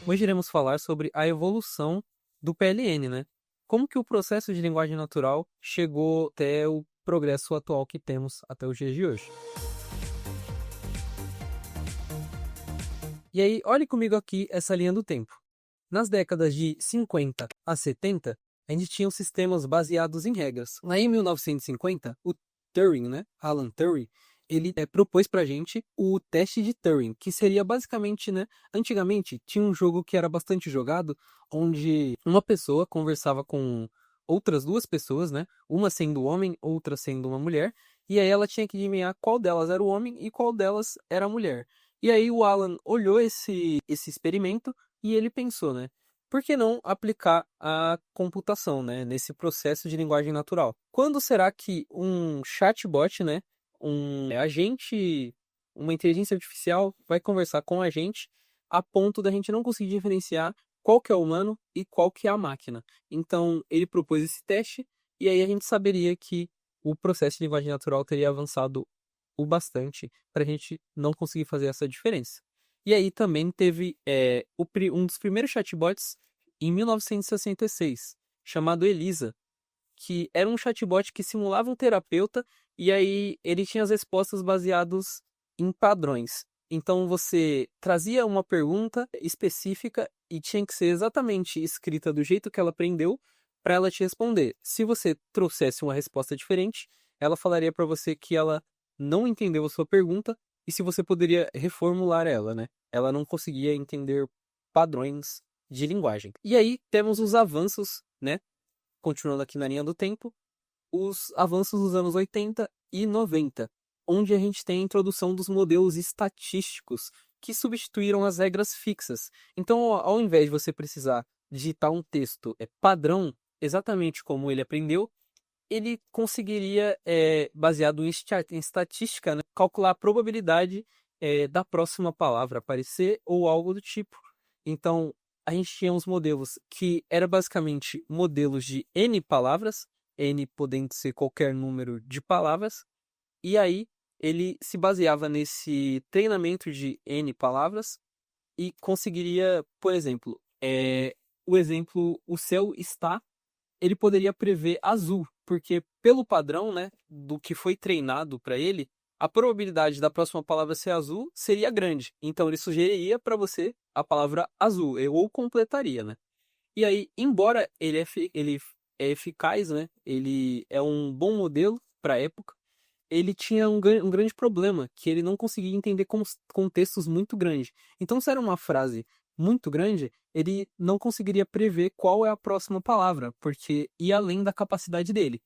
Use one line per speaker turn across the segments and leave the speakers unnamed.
Hoje iremos falar sobre a evolução do PLN, né? Como que o processo de linguagem natural chegou até o progresso atual que temos até os dias de hoje. E aí, olhe comigo aqui essa linha do tempo. Nas décadas de 50 a 70, a gente tinha sistemas baseados em regras. Lá em 1950, o Turing, né, Alan Turing, ele propôs pra gente o teste de Turing, que seria basicamente, né, antigamente tinha um jogo que era bastante jogado, onde uma pessoa conversava com outras duas pessoas, né, uma sendo homem, outra sendo uma mulher, e aí ela tinha que adivinhar qual delas era o homem e qual delas era a mulher. E aí o Alan olhou esse experimento e ele pensou, né? Por que não aplicar a computação, né, nesse processo de linguagem natural? Quando será que um chatbot, né, um agente, uma inteligência artificial vai conversar com a gente a ponto da gente não conseguir diferenciar qual que é o humano e qual que é a máquina? Então, ele propôs esse teste e aí a gente saberia que o processo de linguagem natural teria avançado o bastante para a gente não conseguir fazer essa diferença. E aí também teve um dos primeiros chatbots em 1966, chamado Elisa, que era um chatbot que simulava um terapeuta e aí ele tinha as respostas baseadas em padrões. Então você trazia uma pergunta específica e tinha que ser exatamente escrita do jeito que ela aprendeu para ela te responder. Se você trouxesse uma resposta diferente, ela falaria para você que ela não entendeu a sua pergunta e se você poderia reformular ela, né? Ela não conseguia entender padrões de linguagem. E aí temos os avanços, né? Continuando aqui na linha do tempo, os avanços dos anos 80 e 90, onde a gente tem a introdução dos modelos estatísticos que substituíram as regras fixas. Então, ao invés de você precisar digitar um texto padrão, exatamente como ele aprendeu, ele conseguiria, baseado em estatística, né, calcular a probabilidade da próxima palavra aparecer ou algo do tipo. Então, a gente tinha uns modelos que era basicamente modelos de N palavras, N podendo ser qualquer número de palavras, e aí ele se baseava nesse treinamento de N palavras e conseguiria, por exemplo, o exemplo, o céu está, ele poderia prever azul, porque pelo padrão, né, do que foi treinado para ele, a probabilidade da próxima palavra ser azul seria grande. Então ele sugeriria para você a palavra azul, ou completaria, né? E aí, embora ele é eficaz, né? Ele é um bom modelo para a época. Ele tinha um grande problema, que ele não conseguia entender contextos muito grandes. Então, se era uma frase muito grande, ele não conseguiria prever qual é a próxima palavra, porque ia além da capacidade dele.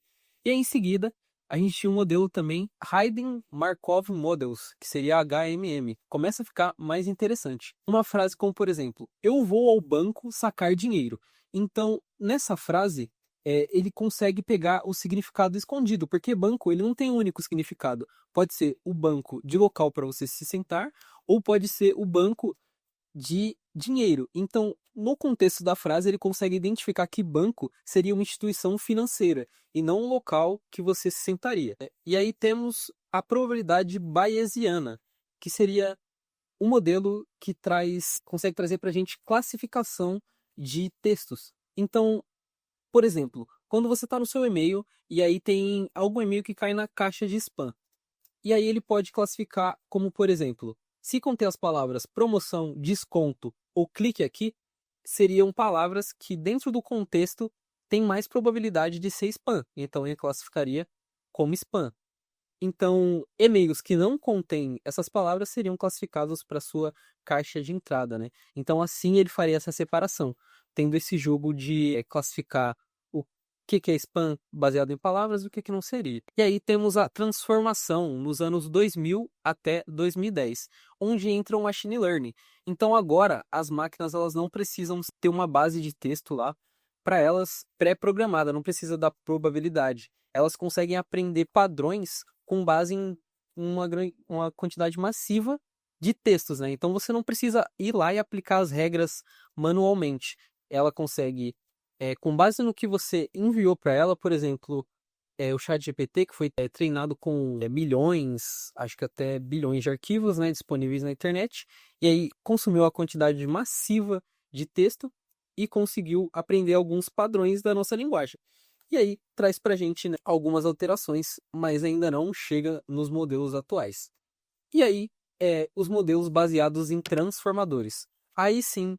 E aí, em seguida, a gente tinha um modelo também, Hidden Markov Models, que seria HMM. Começa a ficar mais interessante. Uma frase como, por exemplo, eu vou ao banco sacar dinheiro. Então, nessa frase, ele consegue pegar o significado escondido, porque banco ele não tem um único significado. Pode ser o banco de local para você se sentar, ou pode ser o banco de dinheiro. Então, no contexto da frase, ele consegue identificar que banco seria uma instituição financeira e não um local que você se sentaria, né? E aí temos a probabilidade bayesiana, que seria um modelo que consegue trazer para a gente classificação de textos. Então, por exemplo, quando você está no seu e-mail e aí tem algum e-mail que cai na caixa de spam. E aí ele pode classificar como, por exemplo, se conter as palavras promoção, desconto ou clique aqui, seriam palavras que dentro do contexto tem mais probabilidade de ser spam. Então ele classificaria como spam. Então, e-mails que não contêm essas palavras seriam classificados para sua caixa de entrada, né? Então, assim ele faria essa separação, tendo esse jogo de classificar o que é spam baseado em palavras e o que não seria. E aí temos a transformação nos anos 2000 até 2010, onde entra o machine learning. Então, agora as máquinas elas não precisam ter uma base de texto lá para elas pré-programada, não precisa da probabilidade. Elas conseguem aprender padrões com base em uma quantidade massiva de textos, né? Então você não precisa ir lá e aplicar as regras manualmente. Ela consegue, com base no que você enviou para ela, por exemplo, o ChatGPT, que foi treinado com milhões, acho que até bilhões de arquivos, né, disponíveis na internet, e aí consumiu a quantidade massiva de texto e conseguiu aprender alguns padrões da nossa linguagem. E aí traz para a gente, né, algumas alterações, mas ainda não chega nos modelos atuais. E aí, os modelos baseados em transformadores. Aí sim,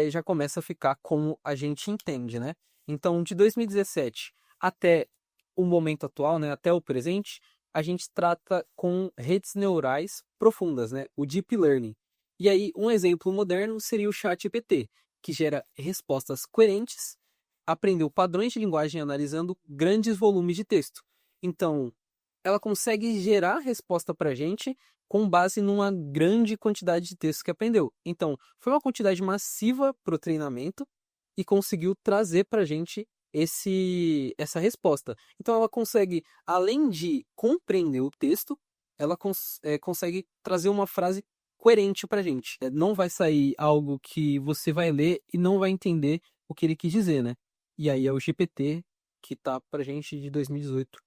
já começa a ficar como a gente entende, né? Então, de 2017 até o momento atual, né, até o presente, a gente trata com redes neurais profundas, né, o Deep Learning. E aí, um exemplo moderno seria o ChatGPT, que gera respostas coerentes, aprendeu padrões de linguagem analisando grandes volumes de texto. Então, ela consegue gerar resposta para a gente com base numa grande quantidade de texto que aprendeu. Então, foi uma quantidade massiva para o treinamento e conseguiu trazer para a gente essa resposta. Então, ela consegue, além de compreender o texto, ela consegue trazer uma frase coerente para a gente. Não vai sair algo que você vai ler e não vai entender o que ele quis dizer, né? E aí é o GPT que tá pra gente de 2018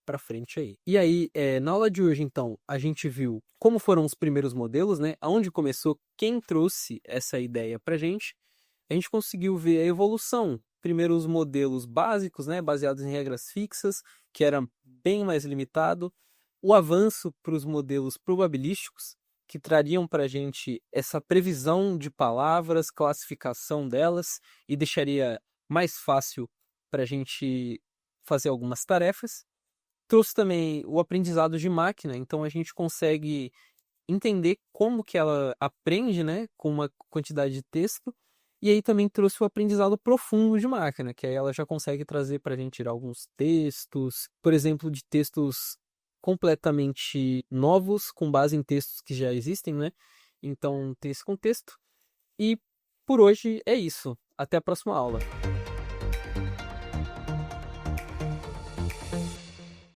para frente aí. E aí, na aula de hoje, então, a gente viu como foram os primeiros modelos, né? Aonde começou, quem trouxe essa ideia pra gente. A gente conseguiu ver a evolução. Primeiro os modelos básicos, né? Baseados em regras fixas, que era bem mais limitado. O avanço para os modelos probabilísticos, que trariam para a gente essa previsão de palavras, classificação delas, e deixaria mais fácil para a gente fazer algumas tarefas. Trouxe também o aprendizado de máquina, então a gente consegue entender como que ela aprende, né, com uma quantidade de texto. E aí também trouxe o aprendizado profundo de máquina, que aí ela já consegue trazer para a gente tirar alguns textos, por exemplo, de textos completamente novos, com base em textos que já existem, né? Então tem esse contexto. E por hoje é isso. Até a próxima aula.